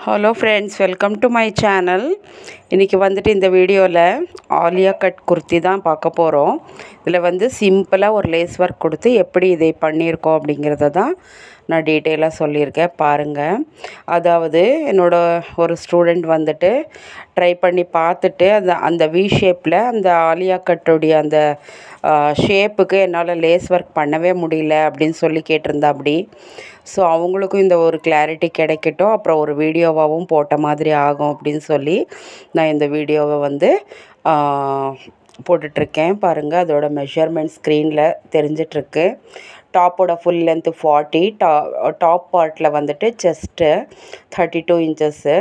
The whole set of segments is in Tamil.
Hello friends, welcome to my channel. இன்றைக்கி வந்துட்டு இந்த வீடியோவில் ஆலியா கட் குர்த்தி தான் பார்க்க போகிறோம். இதில் சிம்பிளாக ஒரு லேஸ் ஒர்க் கொடுத்து எப்படி இதை பண்ணியிருக்கோம் அப்படிங்கிறத தான் நான் டீட்டெயிலாக சொல்லியிருக்கேன். பாருங்கள். அதாவது என்னோடய ஒரு ஸ்டூடெண்ட் வந்துட்டு ட்ரை பண்ணி பார்த்துட்டு அந்த வி ஷேப்பில் அந்த ஆலியா கட்டுடைய அந்த ஷேப்புக்கு என்னால் லேஸ் ஒர்க் பண்ணவே முடியல அப்படின்னு சொல்லி கேட்டிருந்தா. அப்படி ஸோ அவங்களுக்கும் இந்த ஒரு கிளாரிட்டி கிடைக்கட்டும், அப்புறம் ஒரு வீடியோவாகவும் போட்ட மாதிரி ஆகும் அப்படின்னு சொல்லி நான் இந்த வீடியோவை போட்டுட்ருக்கேன். பாருங்கள், அதோட மெஷர்மெண்ட் ஸ்க்ரீனில் தெரிஞ்சிட்ருக்கு. டாப்போட ஃபுல் லென்த்து 40, டாப் பார்ட்டில் செஸ்ட்டு 32 இன்ச்சஸ்ஸு.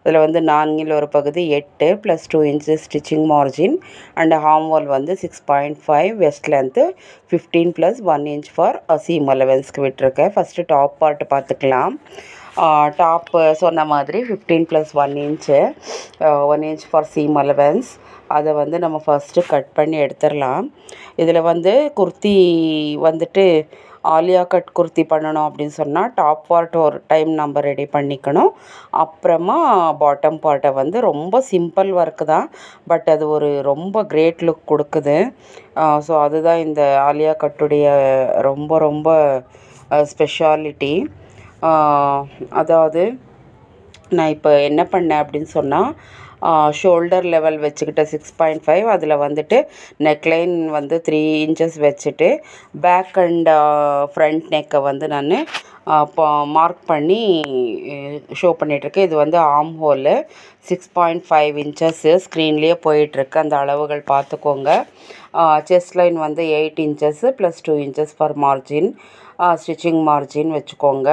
அதில் நான்கில் ஒரு பகுதி 8 + 2 inches stitching margin and armhole 6.5, waist length 15 + 1 inch for seam அலவன்ஸ்க்கு விட்டுருக்கேன். ஃபஸ்ட்டு டாப் பார்ட்டு பார்த்துக்கலாம். டாப்பு சொன்ன மாதிரி 15 + 1 inch, 1 inch for seam allowance. அதை நம்ம ஃபஸ்ட்டு கட் பண்ணி எடுத்துடலாம். இதில் குர்த்தி ஆலியா கட் குர்த்தி பண்ணணும் அப்படின்னு சொன்னால் டாப் பார்ட் ஒரு டைம் நம்ம ரெடி பண்ணிக்கணும். அப்புறமா பாட்டம் பார்ட்டை ரொம்ப சிம்பிள் ஒர்க்கு தான், பட் அது ஒரு ரொம்ப கிரேட் லுக் கொடுக்குது. ஸோ அதுதான் இந்த ஆலியா கட்டுடைய ரொம்ப ரொம்ப ஸ்பெஷாலிட்டி. அதாவது நான் இப்போ என்ன பண்ணேன் அப்படின்னு சொன்னால், ஷோல்டர் லெவல் வச்சுக்கிட்ட 6.5, அதில் நெக்லைன் 3 இன்ச்சஸ் வச்சுட்டு பேக் அண்ட் ஃப்ரண்ட் நெக்கை நான் மார்க் பண்ணி ஷோ பண்ணிகிட்ருக்கேன். இது ஆர்ம் ஹோலு 6.5 இன்ச்சஸ்ஸு ஸ்க்ரீன்லேயே போயிட்டுருக்கு. அந்த அளவுகள் பார்த்துக்கோங்க. Chest line 8 inches + 2 inches for margin, stitching margin வச்சுக்கோங்க.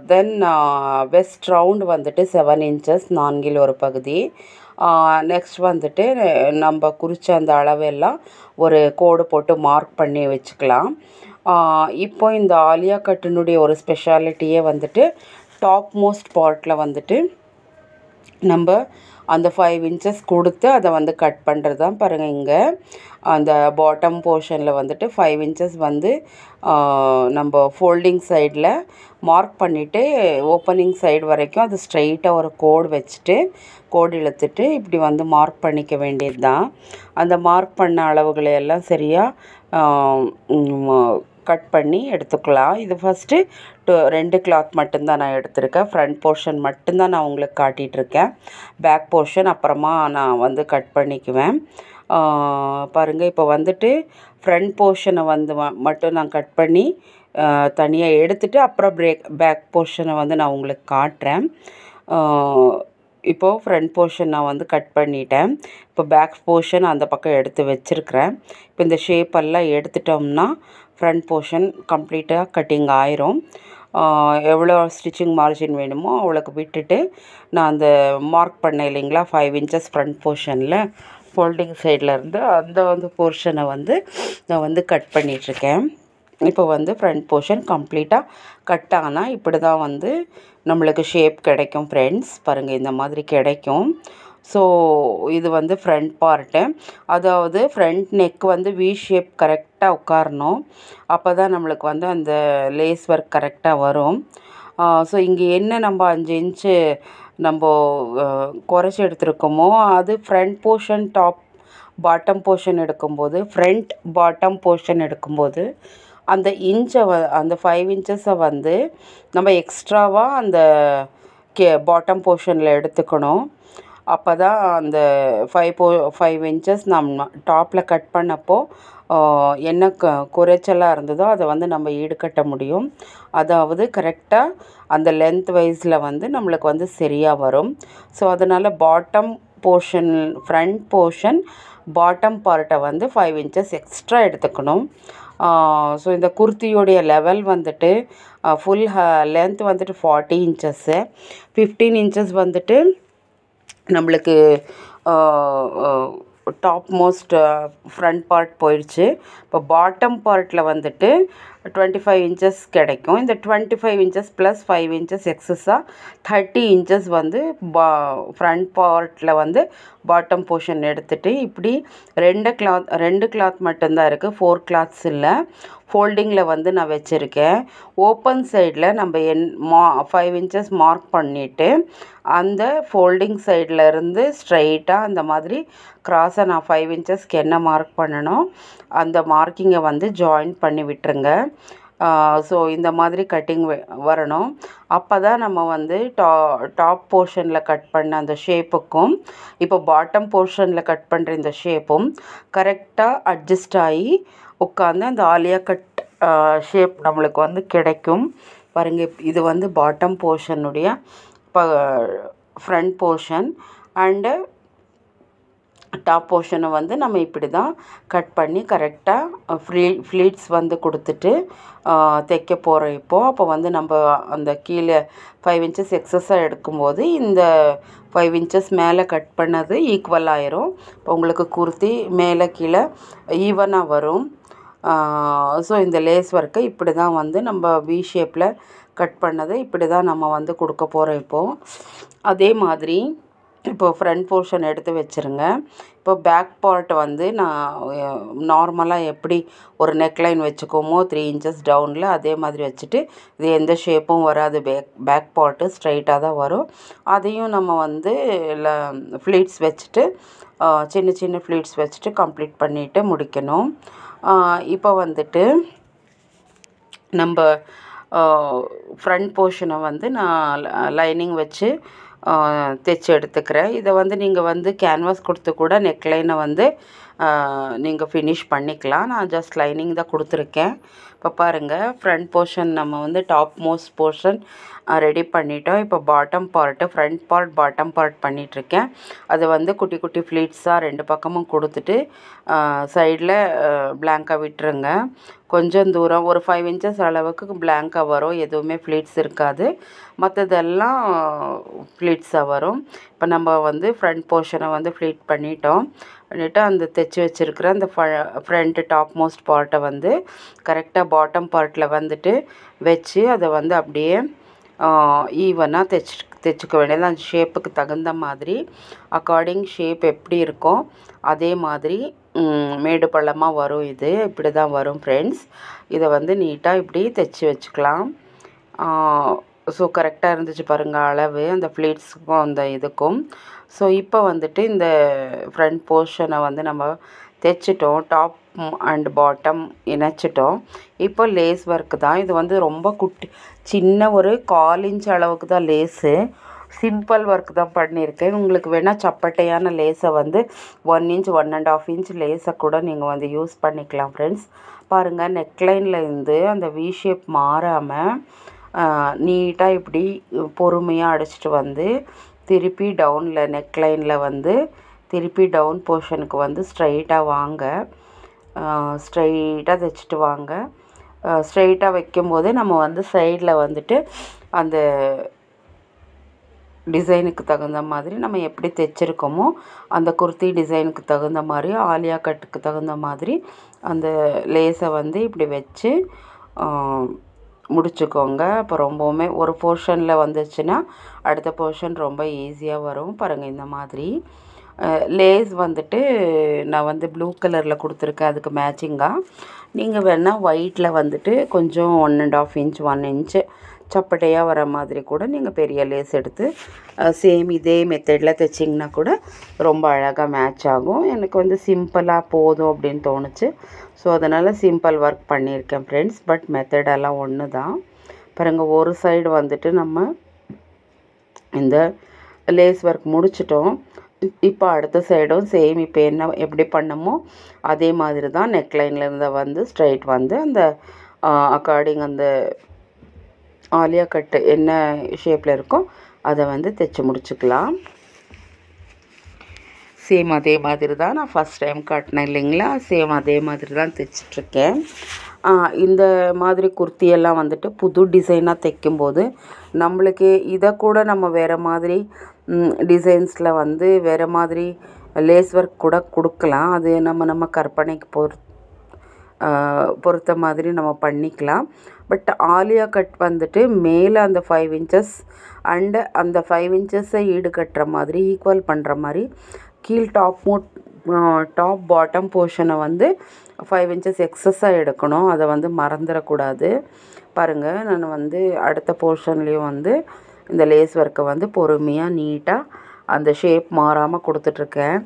தென் வெஸ்ட் ரவுண்டு 7 இன்ச்சஸ், நான்கில் ஒரு பகுதி. நெக்ஸ்ட் நம்ம குறித்த அந்த அளவெல்லாம் ஒரு கோடு போட்டு மார்க் பண்ணி வச்சுக்கலாம். இப்போ இந்த ஆலியா கட்டினுடைய ஒரு ஸ்பெஷாலிட்டியே டாப் மோஸ்ட் பார்ட்டில் நம்ம அந்த 5 இன்ச்சஸ் கொடுத்து அதை கட் பண்ணுறது தான். பாருங்கள், இங்கே அந்த பாட்டம் போர்ஷனில் 5 இன்ச்சஸ் நம்ம ஃபோல்டிங் சைடில் மார்க் பண்ணிவிட்டு ஓப்பனிங் சைடு வரைக்கும் அது ஸ்ட்ரைட்டாக ஒரு கோடு வச்சுட்டு கோடு இழுத்துட்டு இப்படி மார்க் பண்ணிக்க வேண்டியது தான். அந்த மார்க் பண்ண அளவுகளை எல்லாம் சரியாக கட் பண்ணி எடுத்துக்கலாம். இது ஃபஸ்ட்டு 2 கிளாத் மட்டும்தான் நான் எடுத்திருக்கேன். ஃப்ரண்ட் போர்ஷன் மட்டும்தான் நான் உங்களுக்கு காட்டிகிட்ருக்கேன். பேக் போர்ஷன் அப்புறமா நான் கட் பண்ணிக்குவேன். பாருங்கள், இப்போ ஃப்ரண்ட் போர்ஷனை மட்டும் நான் கட் பண்ணி தனியாக எடுத்துகிட்டு அப்புறம் பேக் போர்ஷனை நான் உங்களுக்கு காட்டுறேன். இப்போது ஃப்ரண்ட் போர்ஷன் நான் கட் பண்ணிட்டேன். இப்போ பேக் போர்ஷன் அந்த பக்கம் எடுத்து வச்சுருக்கிறேன். இப்போ இந்த ஷேப்பெல்லாம் எடுத்துட்டோம்னா ஃப்ரண்ட் போர்ஷன் கம்ப்ளீட்டாக கட்டிங் ஆயிரும். எவ்வளோ ஸ்டிச்சிங் மார்ஜின் வேணுமோ அவ்வளோக்கு விட்டுட்டு நான் அந்த மார்க் பண்ணேன் இல்லைங்களா 5 இன்ச்சஸ் ஃப்ரண்ட் போர்ஷனில் ஃபோல்டிங் சைட்லேருந்து அந்த போர்ஷனை நான் கட் பண்ணிகிட்ருக்கேன். இப்போ ஃப்ரண்ட் போர்ஷன் கம்ப்ளீட்டாக கட் ஆனால் இப்படி தான் நம்மளுக்கு ஷேப் கிடைக்கும் ஃப்ரெண்ட்ஸ். பாருங்கள், இந்த மாதிரி கிடைக்கும். ஸோ இது ஃப்ரண்ட் பார்ட்டு. அதாவது ஃப்ரண்ட் நெக் வி ஷேப் கரெக்டாக உட்காரணும். அப்போ தான் நம்மளுக்கு அந்த லேஸ் ஒர்க் கரெக்டாக வரும். ஸோ இங்கே என்ன நம்ம 5 இன்ச்சு நம்ம குறைச்சி எடுத்துருக்கோமோ அது ஃப்ரண்ட் போர்ஷன் பாட்டம் போர்ஷன் எடுக்கும்போது பாட்டம் போர்ஷன் எடுக்கும்போது அந்த இன்ச்சை அந்த 5 இன்ச்சஸை நம்ம எக்ஸ்ட்ராவாக அந்த பாட்டம் போர்ஷனில் எடுத்துக்கணும். அப்போ தான் அந்த 5 இன்ச்சஸ் நம்ம டாப்பில் கட் பண்ணப்போ என்ன குறைச்சலாக இருந்ததோ அதை நம்ம ஈடுகட்ட முடியும். அதாவது கரெக்டாக அந்த லென்த் வைஸில் நம்மளுக்கு சரியாக வரும். ஸோ அதனால் bottom portion front portion bottom பார்ட்டை 5 இன்ச்சஸ் எக்ஸ்ட்ரா எடுத்துக்கணும். ஸோ இந்த குர்த்தியோடைய level full length 40 inches, 15 inches நம்மளுக்கு டாப் மோஸ்ட் ஃப்ரண்ட் பார்ட் போயிடுச்சு. இப்போ பாட்டம் பார்ட்டில் 25 இன்ச்சஸ் கிடைக்கும். இந்த 25 இன்ச்சஸ் ப்ளஸ் 5 இன்ச்சஸ் எக்ஸஸாக 30 இன்ச்சஸ் வந்து ஃப்ரண்ட் பார்ட்டில் வந்து பாட்டம் போர்ஷன் எடுத்துகிட்டு இப்படி ரெண்டு கிளாத் மட்டும்தான் இருக்குது, 4 கிளாத்ஸ் இல்லை. ஃபோல்டிங்கில் வந்து நான் வச்சுருக்கேன். ஓப்பன் சைடில் நம்ம 5 இன்ச்சஸ் மார்க் பண்ணிவிட்டு அந்த ஃபோல்டிங் சைடில் இருந்து ஸ்ட்ரைட்டாக அந்த மாதிரி க்ராஸாக நான் 5 இன்ச்சஸ்க்கு என்ன மார்க் பண்ணணும் அந்த மார்க்கிங்கை வந்து ஜாயின் பண்ணி விட்டுருங்க. ஸோ இந்த மாதிரி கட்டிங் வரணும். அப்போ தான் நம்ம வந்து டாப் போர்ஷனில் கட் பண்ண அந்த ஷேப்புக்கும் இப்போ பாட்டம் போர்ஷனில் கட் பண்ணுற இந்த ஷேப்பும் கரெக்டாக அட்ஜஸ்ட் ஆகி உட்காந்து அந்த ஆலியா கட் ஷேப் நம்மளுக்கு வந்து கிடைக்கும். பாருங்கள், இது வந்து பாட்டம் போர்ஷனுடைய ஃப்ரண்ட் போர்ஷன் அண்டு டாப் போர்ஷனை வந்து நம்ம இப்படி தான் கட் பண்ணி கரெக்டாக ஃப்ளீட்ஸ் வந்து கொடுத்துட்டு தைக்க போகிறோம் இப்போது. அப்போ வந்து நம்ம அந்த கீழே 5 இன்ச்சஸ் எக்ஸஸாக எடுக்கும்போது இந்த 5 இன்ச்சஸ் மேலே கட் பண்ணது ஈக்குவல் ஆயிரும். இப்போ உங்களுக்கு குர்த்தி மேலே கீழே ஈவனாக வரும். ஸோ இந்த லேஸ் ஒர்க்கை இப்படி தான் வந்து நம்ம வி ஷேப்பில் கட் பண்ணதை இப்படி தான் நம்ம வந்து கொடுக்க போகிறோம் இப்போது. அதே மாதிரி இப்போது ஃப்ரண்ட் போர்ஷன் எடுத்து வச்சுருங்க. இப்போ பேக் பார்ட் வந்து நான் நார்மலாக எப்படி ஒரு நெக்லைன் வச்சுக்கோமோ 3 இன்ச்சஸ் டவுனில் அதே மாதிரி வச்சுட்டு இது எந்த ஷேப்பும் வராது, பேக் பார்ட்டு ஸ்ட்ரைட்டாக தான் வரும். அதையும் நம்ம வந்து ஃப்ளீட்ஸ் வச்சுட்டு சின்ன சின்ன ஃப்ளீட்ஸ் வச்சுட்டு கம்ப்ளீட் பண்ணிவிட்டு முடிக்கணும். இப்போ வந்துட்டு நம்ம ஃப்ரண்ட் போர்ஷனை வந்து நான் லைனிங் வச்சு தைச்சி எடுத்துக்கிறேன். இதை வந்து நீங்கள் வந்து கேன்வாஸ் கொடுத்து கூட நெக்லைனை வந்து நீங்கள் ஃபினிஷ் பண்ணிக்கலாம். நான் ஜஸ்ட் லைனிங் தான் கொடுத்துருக்கேன். இப்போ பாருங்கள், ஃப்ரண்ட் போர்ஷன் நம்ம வந்து டாப் மோஸ்ட் போர்ஷன் ரெடி பண்ணிட்டோம். இப்போ bottom part, front part bottom part பண்ணிகிட்ருக்கேன். அது வந்து குட்டி குட்டி ஃப்ளீட்ஸாக 2 பக்கமும் கொடுத்துட்டு சைடில் பிளாங்காக விட்டுருங்க. கொஞ்சம் தூரம் ஒரு 5 இன்ச்சஸ் அளவுக்கு பிளாங்காக வரும், எதுவுமே ஃப்ளீட்ஸ் இருக்காது, மற்றதெல்லாம் ஃப்ளீட்ஸாக வரும். இப்போ நம்ம வந்து ஃப்ரண்ட் போர்ஷனை வந்து ஃப்ளீட் பண்ணிட்டோம். அந்த தைச்சி வச்சுருக்கிற அந்த ஃப்ரண்ட் டாப் மோஸ்ட் பார்ட்டை வந்து கரெக்டாக பாட்டம் பார்ட்டில் வந்துட்டு வச்சு அதை வந்து அப்படியே ஈவனாக தைச்சிக்க வேண்டியது. அந்த ஷேப்புக்கு தகுந்த மாதிரி அக்கார்டிங் ஷேப் எப்படி இருக்கோ அதே மாதிரி மேடு பள்ளமாக வரும். இது இப்படி தான் வரும் ஃப்ரெண்ட்ஸ். இதை வந்து நீட்டாக இப்படி தைச்சி வச்சுக்கலாம். ஸோ கரெக்டாக இருந்துச்சு பாருங்கள் அளவு அந்த ஃப்ளீட்ஸுக்கும் அந்த இதுக்கும். ஸோ இப்போ வந்துட்டு இந்த ஃப்ரண்ட் போர்ஷனை வந்து நம்ம தைச்சிட்டோம், டாப் அண்ட் பாட்டம் இணைச்சிட்டோம். இப்போ லேஸ் ஒர்க்கு தான். இது வந்து ரொம்ப சின்ன ஒரு 1/4 இன்ச் அளவுக்கு தான் லேஸு, சிம்பிள் ஒர்க் தான் பண்ணியிருக்கேன். உங்களுக்கு வேணால் சப்பட்டையான லேஸை வந்து 1 இன்ச் 1.5 இன்ச் லேஸை கூட நீங்கள் வந்து யூஸ் பண்ணிக்கலாம் ஃப்ரெண்ட்ஸ். பாருங்கள், நெக்லைனில் இருந்து அந்த வி ஷேப் மாறாமல் நீட்டாக இப்படி பொறுமையாக அடிச்சிட்டு வந்து திருப்பி டவுனில் நெக்லைனில் வந்து திருப்பி டவுன் போர்ஷனுக்கு வந்து ஸ்ட்ரைட்டாக வாங்க, ஸ்ட்ரைட்டாக தைச்சிட்டு வாங்க. ஸ்ட்ரைட்டாக வைக்கும்போது நம்ம வந்து சைடில் வந்துட்டு அந்த டிசைனுக்கு தகுந்த மாதிரி நம்ம எப்படி தைச்சிருக்கோமோ அந்த குர்த்தி டிசைனுக்கு தகுந்த மாதிரி ஆலியா கட்டுக்கு தகுந்த மாதிரி அந்த லேஸை வந்து இப்படி வச்சு முடிச்சுக்கோங்க. அப்போ ரொம்பவுமே ஒரு போர்ஷனில் வந்துச்சுன்னா அடுத்த போர்ஷன் ரொம்ப ஈஸியாக வரும். பாருங்கள், இந்த மாதிரி லேஸ் வந்துட்டு நான் வந்து ப்ளூ கலரில் கொடுத்துருக்கேன் அதுக்கு மேட்சிங்காக. நீங்கள் வேணால் ஒயிட்டில் வந்துட்டு கொஞ்சம் 1.5 இன்ச் 1 இன்ச்சு சப்பட்டையாக வர மாதிரி கூட நீங்கள் பெரிய லேஸ் எடுத்து சேம் இதே மெத்தடில் தைச்சிங்கன்னா கூட ரொம்ப அழகாக மேட்ச் ஆகும். எனக்கு வந்து சிம்பிளாக போதும் அப்படின்னு தோணுச்சு. ஸோ அதனால் சிம்பிள் ஒர்க் பண்ணியிருக்கேன் ஃப்ரெண்ட்ஸ். பட் மெத்தடெல்லாம் ஒன்று தான். பாருங்கள், ஒரு சைடு வந்துட்டு நம்ம இந்த லேஸ் ஒர்க் முடிச்சிட்டோம். இப்போ அடுத்த சைடும் சேம் இப்போ எப்படி பண்ணமோ அதே மாதிரி தான் நெக்லைனில் இருந்த வந்து ஸ்ட்ரைட் வந்து அந்த அக்கார்டிங் அந்த ஆலியா கட்டு என்ன ஷேப்பில் இருக்கோ அதை வந்து தைச்சி முடிச்சுக்கலாம். சேம் அதே மாதிரி தான் நான் ஃபஸ்ட் டைம் காட்டினேன் இல்லைங்களா, சேம் அதே மாதிரி தான் தைச்சிட்ருக்கேன். இந்த மாதிரி குர்த்தியெல்லாம் வந்துட்டு புது டிசைனாக தைக்கும்போது நம்மளுக்கு இதை கூட நம்ம வேறு மாதிரி டிசைன்ஸில் வந்து வேறு மாதிரி லேஸ் ஒர்க் கூட கொடுக்கலாம். அது நம்ம கற்பனைக்கு பொறுத்த மாதிரி நம்ம பண்ணிக்கலாம். பட் ஆலியா கட் வந்துட்டு மேலே அந்த 5 இன்ச்சஸ் அண்டு அந்த 5 இன்ச்சஸை ஈடு கட்டுற மாதிரி ஈக்குவல் பண்ணுற மாதிரி கீழ் டாப் பாட்டம் போர்ஷனை வந்து 5 இன்ச்சஸ் எக்ஸஸாக எடுக்கணும். அதை வந்து மறந்துடக்கூடாது. பாருங்கள், நான் வந்து அடுத்த போர்ஷன்லேயும் வந்து இந்த லேஸ் ஒர்க்கை வந்து பொறுமையாக நீட்டாக அந்த ஷேப் மாறாமல் கொடுத்துட்ருக்கேன்.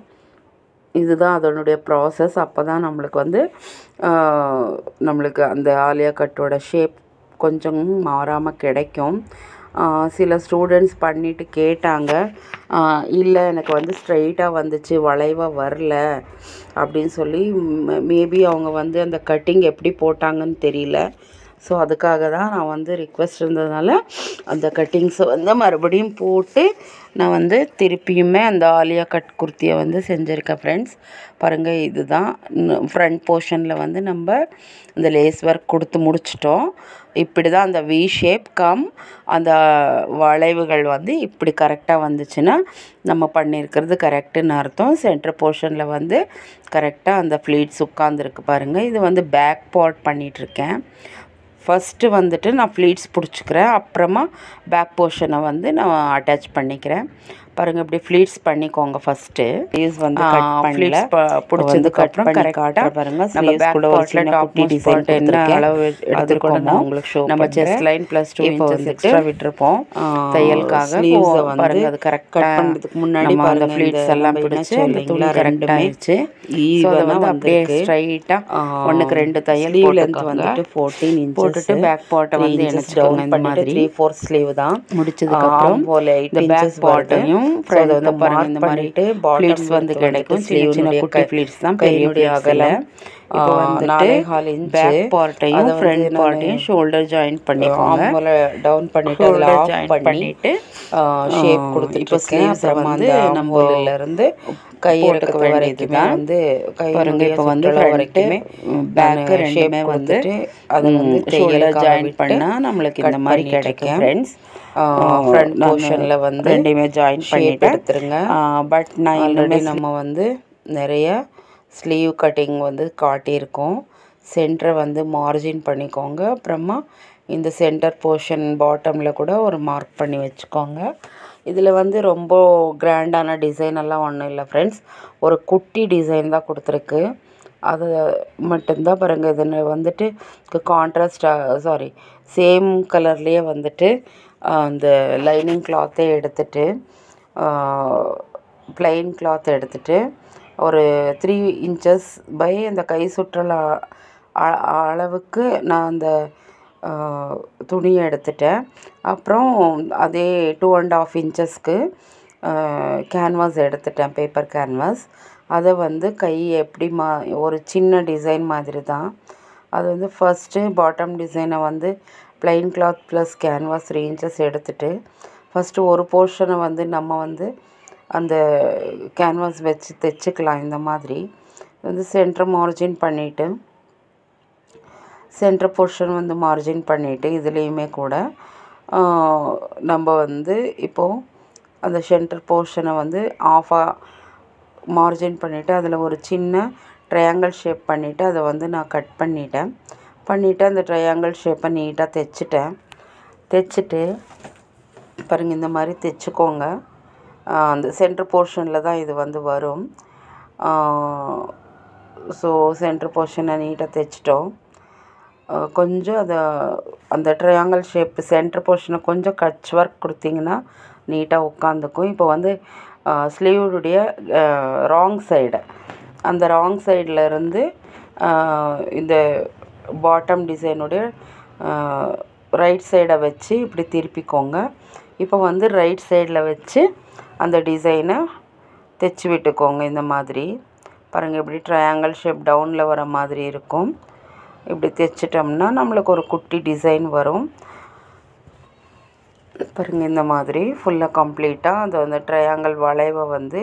இதுதான் அதனுடைய ப்ராசஸ். அப்போ தான் நம்மளுக்கு அந்த ஆலியா கட்டோட ஷேப் கொஞ்சம் மாறாமல் கிடைக்கும். சில ஸ்டூடெண்ட்ஸ் பண்ணிவிட்டு கேட்டாங்க, இல்லை எனக்கு வந்து ஸ்ட்ரைட்டாக வந்துச்சு, வளைவாக வரல அப்படின்னு சொல்லி. மேபி அவங்க வந்து அந்த கட்டிங் எப்படி போட்டாங்கன்னு தெரியல. ஸோ அதுக்காக தான் நான் வந்து ரிக்வெஸ்ட் இருந்ததுனால அந்த கட்டிங்ஸை வந்து மறுபடியும் போட்டு நான் வந்து திருப்பியுமே அந்த ஆலியா கட் குர்த்தியை வந்து செஞ்சுருக்கேன் ஃப்ரெண்ட்ஸ். பாருங்கள், இதுதான் ஃப்ரண்ட் போர்ஷனில் வந்து நம்ம இந்த லேஸ் ஒர்க் கொடுத்து முடிச்சிட்டோம். இப்படி தான் அந்த வி ஷேப் அந்த வளைவுகள் வந்து இப்படி கரெக்டாக வந்துச்சுன்னா நம்ம பண்ணியிருக்கிறது கரெக்டுன்னு அர்த்தம். சென்டர் போர்ஷனில் வந்து கரெக்டாக அந்த ஃப்ளீட்ஸ் உட்காந்துருக்கு பாருங்கள். இது வந்து பேக் பார்ட் பண்ணிகிட்ருக்கேன். ஃபஸ்ட்டு வந்துட்டு நான் ஃப்ளீட்ஸ் பிடிச்சிக்கிறேன், அப்புறமா பேக் போர்ஷனை வந்து நான் அட்டாச் பண்ணிக்கிறேன். பாருங்கள், இப்படி ஃப்ளீட்ஸ் பண்ணிக்கோங்க ஃபஸ்ட்டு. ஸ்லீவ்ஸ் வந்து ஃப்ளீட்ஸ் பிடிச்சதுக்கப்புறம் கரெக்டாக பாருங்கள். ஸ்லீவ்ஸ் கூட ஒரு சின்ன குட்டி டிசைன் என்ன அளவு எடுத்துருக்கோமோ உங்களுக்கு ஷோ நம்ம செஸ்ட் லைன் +2 இன்ச்சஸ் எக்ஸ்ட்ரா விட்டுருப்போம் தையலுக்காக. ஸ்லீவ்ஸை வந்து அது கரெக்ட் கட் பண்ணுறதுக்கு முன்னாடி அந்த ஃப்ளீட்ஸ் எல்லாம் பிடிச்சி அந்த துணி கரெக்டாக ஆயிடுச்சு. அதை வந்து அப்படியே ஸ்ட்ரைட்டாக 1க்கு 2 தையல் லென்த் வந்துட்டு 14 இன்ச் போட்டுட்டு பேக் பார்ட்டை வந்து இணைச்சிக்கோங்க. இந்த மாதிரி 3/4 ஸ்லீவ் தான் முடிச்சதுக்கப்புறம் இந்த பேக் பார்ட்டையும் ஃப்ரண்ட் வந்து பாருங்கள் இந்த மாதிரி ஃப்ளீட்ஸ் வந்து கிடைக்கும். சின்ன குட்டி ஃப்ளீட்ஸ் தான், பெரிய அகல. இப்போ வந்துட்டு பேக் பார்ட்டையும் ஃப்ரண்ட் பார்ட்டையும் ஷோல்டர் ஜாயின் பண்ணிக்கோங்க. டவுன் பண்ணிட்டு அதில் ஆஃப் பண்ணிட்டு ஷேப் கொடுத்து இப்போ ஸ்லீவ்ஸை வந்து நம்ம இருந்து கை எடுக்க வரைக்கும் தான் வந்து பாருங்க. இப்போ வந்து வரைக்குமே பேக்கு ரெண்டுமே வந்துட்டு அது வந்து ஷோல்டர் ஜாயின் பண்ணால் நம்மளுக்கு இந்த மாதிரி கிடைக்கும் ஃப்ரெண்ட்ஸ். ஃப்ரண்ட் போர்ஷனில் வந்து ரெண்டுமே ஜாயின் பண்ணிட்டு எடுத்துருங்க. பட் நான் ஆல்ரெடி நம்ம வந்து நிறைய ஸ்லீவ் கட்டிங் வந்து காட்டியிருக்கோம். சென்டரை வந்து மார்ஜின் பண்ணிக்கோங்க. அப்புறமா இந்த சென்டர் போர்ஷன் பாட்டமில் கூட ஒரு மார்க் பண்ணி வச்சுக்கோங்க. இதில் வந்து ரொம்ப கிராண்டான டிசைன் எல்லாம் ஒன்றும் இல்லை ஃப்ரெண்ட்ஸ். ஒரு குட்டி டிசைன் தான் கொடுத்துருக்கு. அது மட்டும்தான் பாருங்கள். இதில் வந்துட்டு சேம் கலர்லேயே வந்துட்டு அந்த லைனிங் கிளாத்தை எடுத்துட்டு ப்ளைன் கிளாத் எடுத்துட்டு ஒரு 3 இன்ச்சஸ் பை அந்த கை சுற்றல் அளவுக்கு நான் அந்த துணியை எடுத்துட்டேன். அப்புறம் அதே 2.5 இன்ச்சஸ்க்கு கேன்வாஸ் எடுத்துட்டேன், பேப்பர் கேன்வாஸ். அதை வந்து கை எப்படி ஒரு சின்ன டிசைன் மாதிரி தான். அது வந்து ஃபஸ்ட்டு பாட்டம் டிசைனை வந்து plain cloth plus canvas 3 inches எடுத்துகிட்டு ஃபஸ்ட்டு ஒரு போர்ஷனை வந்து நம்ம வந்து அந்த கேன்வாஸ் வச்சு தைச்சிக்கலாம். இந்த மாதிரி வந்து சென்டர் மார்ஜின் பண்ணிவிட்டு சென்டர் போர்ஷன் வந்து மார்ஜின் பண்ணிவிட்டு இதுலேயுமே கூட நம்ம வந்து இப்போது அந்த சென்டர் போர்ஷனை வந்து ஆஃபாக மார்ஜின் பண்ணிவிட்டு அதில் ஒரு சின்ன ட்ரையாங்கிள் ஷேப் பண்ணிவிட்டு அதை வந்து நான் கட் பண்ணிவிட்டு அந்த ட்ரையாங்கிள் ஷேப்பை நீட்டாக தைச்சிட்டு பாருங்கள் இந்த மாதிரி தைச்சிக்கோங்க. அந்த சென்டர் போர்ஷனில் தான் இது வந்து வரும். ஸோ சென்டர் போர்ஷனை நீட்டாக தைச்சிட்டோம். கொஞ்சம் அந்த ட்ரையாங்கிள் ஷேப் சென்டர் போர்ஷனை கொஞ்சம் கட்ச் ஒர்க் கொடுத்திங்கன்னா நீட்டாக உட்காந்துக்கும். இப்போ வந்து ஸ்லீவுடைய ராங் சைடு, அந்த ராங் சைடில் இருந்து இந்த பாட்டம் டிசைனுடைய ரைட் சைடை வச்சு இப்படி திருப்பிக்கோங்க. இப்போ வந்து ரைட் சைடில் வச்சு அந்த டிசைனை தைச்சி விட்டுக்கோங்க. இந்த மாதிரி பாருங்கள், இப்படி ட்ரையாங்கிள் ஷேப் டவுனில் வர மாதிரி இருக்கும். இப்படி தைச்சிட்டோம்னா நம்மளுக்கு ஒரு குட்டி டிசைன் வரும். பாருங்கள் இந்த மாதிரி ஃபுல்லாக கம்ப்ளீட்டாக அந்த ட்ரையாங்கிள் வளைவை வந்து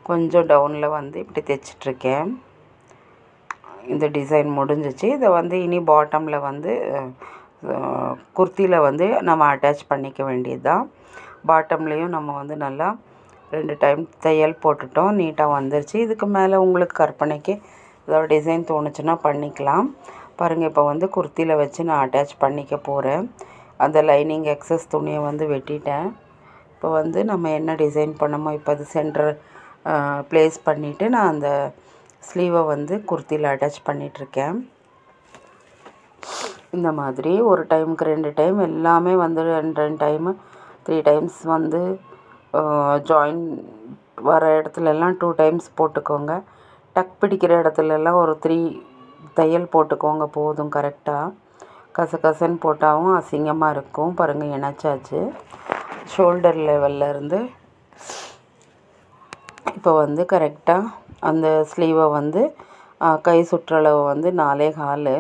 கொஞ்சம் டவுனில் வந்து இப்படி தைச்சிட்ருக்கேன். இந்த டிசைன் முடிஞ்சிச்சு. இதை வந்து இனி பாட்டமில் வந்து குர்த்தியில் வந்து நம்ம அட்டாச் பண்ணிக்க வேண்டியது தான். பாட்டம்லேயும் நம்ம வந்து நல்லா 2 டைம் தையல் போட்டுட்டோம், நீட்டாக வந்துருச்சு. இதுக்கு மேலே உங்களுக்கு கற்பனைக்கு ஏதாவது டிசைன் தோணுச்சுன்னா பண்ணிக்கலாம். பாருங்கள், இப்போ வந்து குர்த்தியில் வச்சு நான் அட்டாச் பண்ணிக்க போகிறேன். அந்த லைனிங் எக்ஸஸ் துணியை வந்து வெட்டிட்டேன். இப்போ வந்து நம்ம என்ன டிசைன் பண்ணமோ இப்போ அது சென்டர் ப்ளேஸ் பண்ணிவிட்டு நான் அந்த ஸ்லீவை வந்து குர்த்தியில் அட்டாச் பண்ணிகிட்ருக்கேன். இந்த மாதிரி ஒரு டைமுக்கு 2 டைம் எல்லாமே வந்து 2 டைமு 3 டைம்ஸ் வந்து ஜாயின் வர இடத்துலலாம் 2 டைம்ஸ் போட்டுக்கோங்க. டக் பிடிக்கிற இடத்துலலாம் ஒரு 3 தையல் போட்டுக்கோங்க போதும். கரெக்டாக கசகசன்னு போட்டாலும் அசிங்கமாக இருக்கும். பாருங்கள், இணைச்சாச்சு. ஷோல்டர் லெவல்லேருந்து இப்போ வந்து கரெக்டாக அந்த ஸ்லீவை வந்து கை சுற்றளவு வந்து 4.25,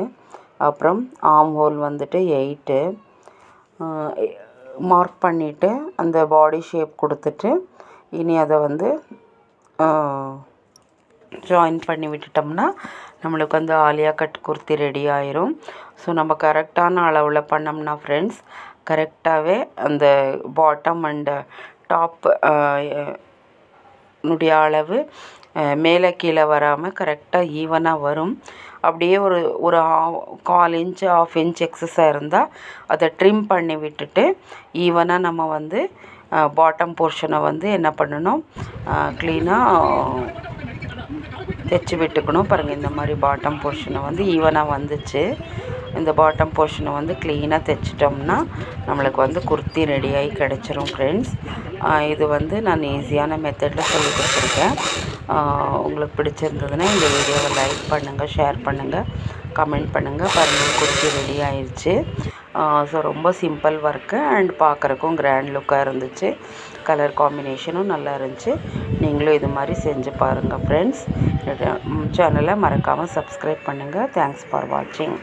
அப்புறம் ஆர்ம் ஹோல் வந்துட்டு 8 மார்க் பண்ணிவிட்டு அந்த பாடி ஷேப் கொடுத்துட்டு இனி அதை வந்து ஜாயின் பண்ணி விட்டுட்டோம்னா நம்மளுக்கு வந்து ஆலியா கட் குர்த்தி ரெடி ஆயிரும். ஸோ நம்ம கரெக்டான அளவில் பண்ணோம்னா ஃப்ரெண்ட்ஸ் கரெக்டாகவே அந்த பாட்டம் அண்டு டாப் நுடைய அளவு மேலே கீழே வராமல் கரெக்டாக ஈவனாக வரும். அப்படியே ஒரு 1/4 இன்ச் 1/2 இன்ச் எக்ஸஸாக இருந்தால் அதை ட்ரிம் பண்ணி விட்டுட்டு ஈவனாக நம்ம வந்து பாட்டம் போர்ஷனை வந்து என்ன பண்ணணும், க்ளீனாக தைச்சி விட்டுக்கணும். பாருங்கள், இந்த மாதிரி பாட்டம் போர்ஷனை வந்து ஈவனாக வந்துச்சு. இந்த பாட்டம் போர்ஷனை வந்து க்ளீனாக தைச்சிட்டோம்னா நம்மளுக்கு வந்து குர்த்தி ரெடியாகி கிடச்சிரும் ஃப்ரெண்ட்ஸ். இது வந்து நான் ஈஸியான மெத்தடில் சொல்லி கொடுத்துருக்கேன். உங்களுக்கு பிடிச்சிருந்ததுன்னா இந்த வீடியோவை லைக் பண்ணுங்கள், ஷேர் பண்ணுங்கள், கமெண்ட் பண்ணுங்கள். பாருங்கள், குர்த்தி ரெடி ஆயிடுச்சு. ஸோ ரொம்ப சிம்பிள் ஒர்க்கு அண்ட் பார்க்குறக்கும் கிராண்ட் லுக்காக இருந்துச்சு. கலர் காம்பினேஷனும் நல்லா இருந்துச்சு. நீங்களும் இது மாதிரி செஞ்சு பாருங்கள் ஃப்ரெண்ட்ஸ். சேனலை மறக்காமல் சப்ஸ்கிரைப் பண்ணுங்கள். தேங்க்ஸ் ஃபார் வாட்சிங்.